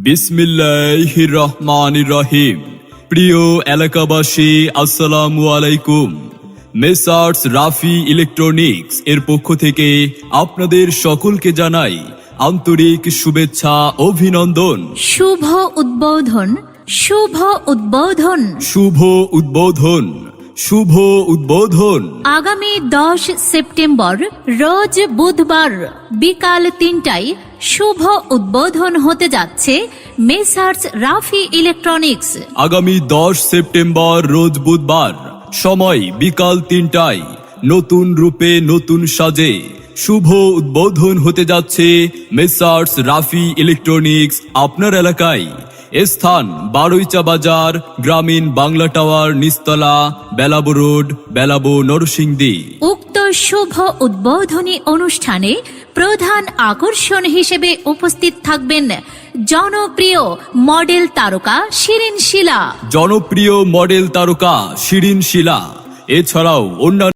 বিসমিল্লাহির রহমানির রহিম। প্রিয় এলাকাবাসী, আসসালামু আলাইকুম। মেসার্স রাফি ইলেকট্রনিক্স এর পক্ষ থেকে আপনাদের সকলকে জানাই আন্তরিক শুভেচ্ছা, অভিনন্দন। শুভ উদ্বোধন, শুভ উদ্বোধন। শুভ উদ্বোধন, শুভ উদ্বোধন। আগামী 10 সেপ্টেম্বর রোজ বুধবার বিকাল 3টায় শুভ উদ্বোধন হতে যাচ্ছে মেসার্স রাফি ইলেকট্রনিক্স। আগামী 10 সেপ্টেম্বর রোজ বুধবার, সময় বিকাল 3টায়, নতুন রূপে নতুন সাজে শুভ উদ্বোধন হতে যাচ্ছে মেসার্স রাফি ইলেকট্রনিক্স আপনার এলাকায়। স্থান বারুইচা বাজার, গ্রামীণ বাংলা টাওয়ার, নিস্তলা, বেলাবো রোড, বেলাবো, নরসিংদী। উক্ত শুভ উদ্বোধনী অনুষ্ঠানে প্রধান আকর্ষণ হিসেবে উপস্থিত থাকবেন জনপ্রিয় মডেল তারকা শিরিন শিলা। জনপ্রিয় মডেল তারকা শিরিন শিলা, এছাড়াও অন্যান্য